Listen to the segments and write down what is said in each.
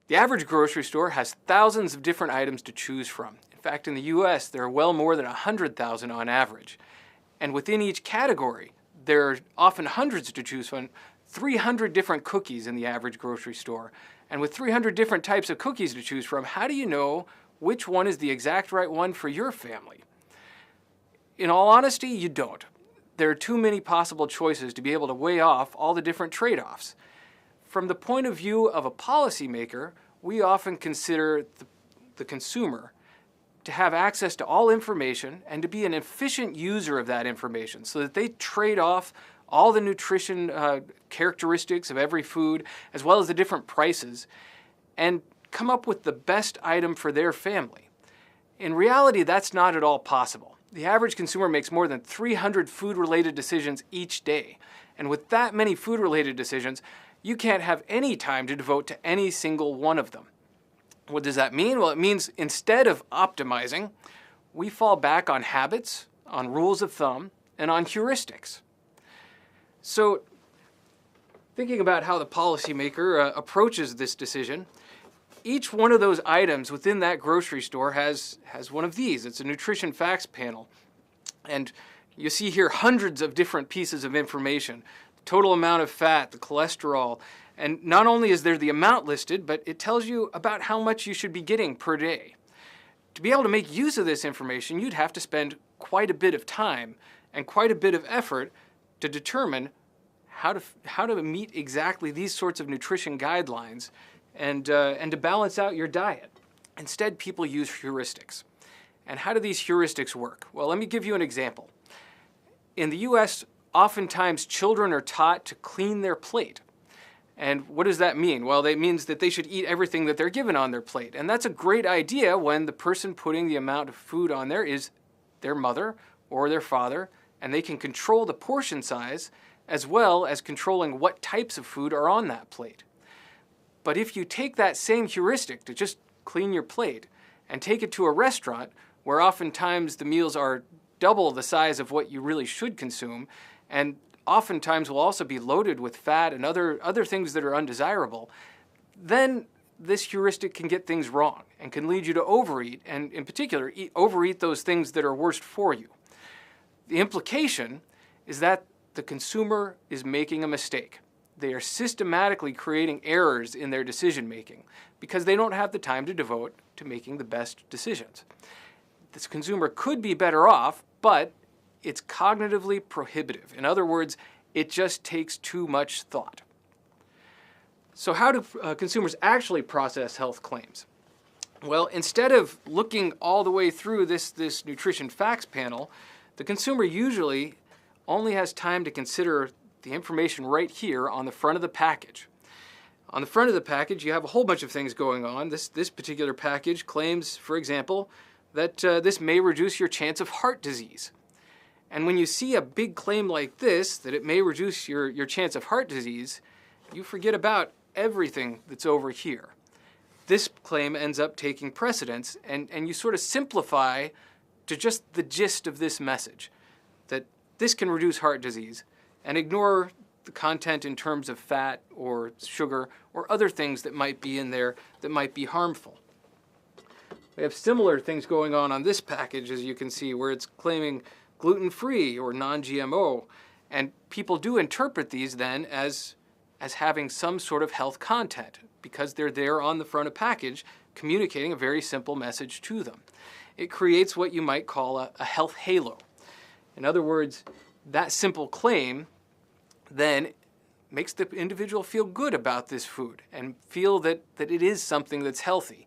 The average grocery store has thousands of different items to choose from. In fact, in the US, there are well more than 100,000 on average. And within each category, there are often hundreds to choose from, 300 different cookies in the average grocery store. And with 300 different types of cookies to choose from, how do you know which one is the exact right one for your family? In all honesty, you don't. There are too many possible choices to be able to weigh off all the different trade-offs. From the point of view of a policymaker, we often consider the consumer to have access to all information and to be an efficient user of that information so that they trade off all the nutrition characteristics of every food as well as the different prices and come up with the best item for their family. In reality, that's not at all possible. The average consumer makes more than 300 food-related decisions each day. And with that many food-related decisions, you can't have any time to devote to any single one of them. What does that mean? Well, it means instead of optimizing, we fall back on habits, on rules of thumb, and on heuristics. So, thinking about how the policymaker approaches this decision, each one of those items within that grocery store has one of these. It's a nutrition facts panel. And you see here hundreds of different pieces of information. Total amount of fat, the cholesterol, and not only is there the amount listed, but it tells you about how much you should be getting per day. To be able to make use of this information, you'd have to spend quite a bit of time and quite a bit of effort to determine how to meet exactly these sorts of nutrition guidelines and to balance out your diet. Instead, people use heuristics. And how do these heuristics work? Well, let me give you an example. In the US, oftentimes, children are taught to clean their plate. And what does that mean? Well, that means that they should eat everything that they're given on their plate. And that's a great idea when the person putting the amount of food on there is their mother or their father, and they can control the portion size as well as controlling what types of food are on that plate. But if you take that same heuristic to just clean your plate and take it to a restaurant where oftentimes the meals are double the size of what you really should consume, and oftentimes will also be loaded with fat and other things that are undesirable, then this heuristic can get things wrong and can lead you to overeat, and in particular, overeat those things that are worst for you. The implication is that the consumer is making a mistake. They are systematically creating errors in their decision making because they don't have the time to devote to making the best decisions. This consumer could be better off, but it's cognitively prohibitive. In other words, it just takes too much thought. So how do consumers actually process health claims? Well, instead of looking all the way through this nutrition facts panel, the consumer usually only has time to consider the information right here on the front of the package. On the front of the package, you have a whole bunch of things going on. This particular package claims, for example, that this may reduce your chance of heart disease. And when you see a big claim like this, that it may reduce your chance of heart disease, you forget about everything that's over here. This claim ends up taking precedence, and you sort of simplify to just the gist of this message, that this can reduce heart disease, and ignore the content in terms of fat or sugar or other things that might be in there that might be harmful. We have similar things going on this package, as you can see, where it's claiming gluten-free or non-GMO, and people do interpret these then as having some sort of health content because they're there on the front of package communicating a very simple message to them. It creates what you might call a health halo. In other words, that simple claim then makes the individual feel good about this food and feel that it is something that's healthy.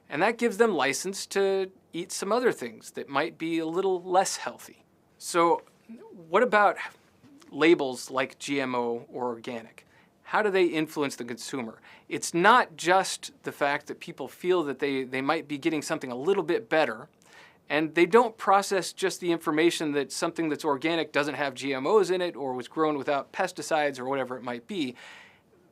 And that gives them license to eat some other things that might be a little less healthy. So what about labels like GMO or organic? How do they influence the consumer? It's not just the fact that people feel that they might be getting something a little bit better, and they don't process just the information that something that's organic doesn't have GMOs in it or was grown without pesticides or whatever it might be.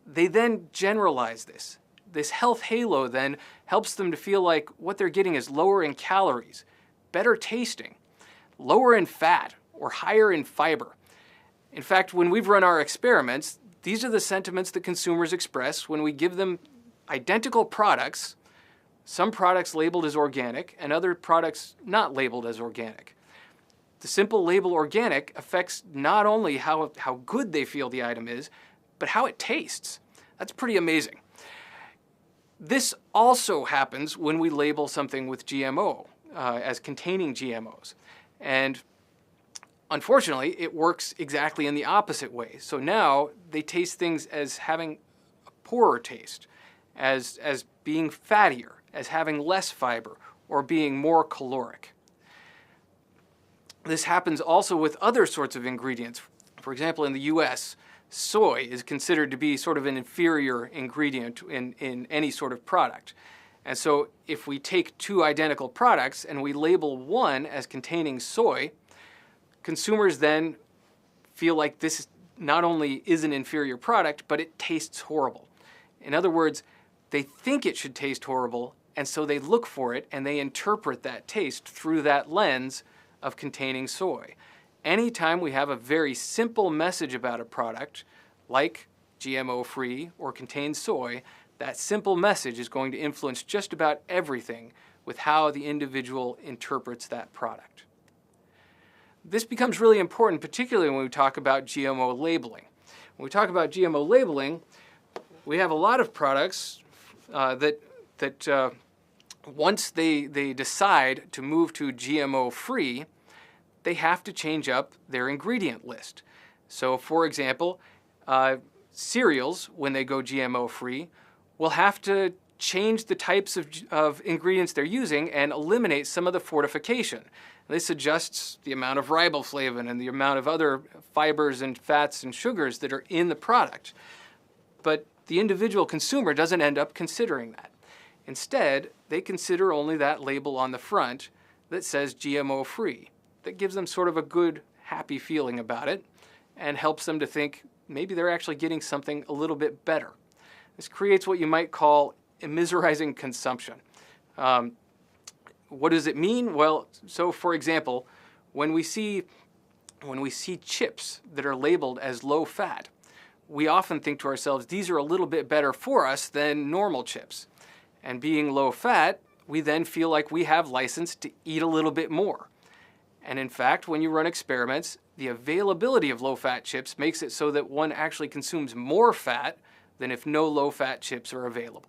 They then generalize this. This health halo then helps them to feel like what they're getting is lower in calories, better tasting, lower in fat, or higher in fiber. In fact, when we've run our experiments, these are the sentiments that consumers express when we give them identical products, some products labeled as organic and other products not labeled as organic. The simple label organic affects not only how good they feel the item is, but how it tastes. That's pretty amazing. This also happens when we label something with GMO, as containing GMOs. And unfortunately, it works exactly in the opposite way. So now they taste things as having a poorer taste, as being fattier, as having less fiber, or being more caloric. This happens also with other sorts of ingredients. For example, in the US, soy is considered to be sort of an inferior ingredient in any sort of product. And so if we take two identical products and we label one as containing soy, consumers then feel like this not only is an inferior product, but it tastes horrible. In other words, they think it should taste horrible, and so they look for it and they interpret that taste through that lens of containing soy. Anytime we have a very simple message about a product, like GMO-free or contains soy, that simple message is going to influence just about everything with how the individual interprets that product. This becomes really important, particularly when we talk about GMO labeling. When we talk about GMO labeling, we have a lot of products that once they decide to move to GMO-free, they have to change up their ingredient list. So, for example, cereals, when they go GMO-free, will have to change the types of ingredients they're using and eliminate some of the fortification. This adjusts the amount of riboflavin and the amount of other fibers and fats and sugars that are in the product. But the individual consumer doesn't end up considering that. Instead, they consider only that label on the front that says GMO-free. That gives them sort of a good, happy feeling about it and helps them to think maybe they're actually getting something a little bit better. This creates what you might call immiserizing consumption. What does it mean? Well, so for example, when we see chips that are labeled as low fat, we often think to ourselves, these are a little bit better for us than normal chips. And being low fat, we then feel like we have license to eat a little bit more. And in fact, when you run experiments, the availability of low-fat chips makes it so that one actually consumes more fat than if no low-fat chips are available.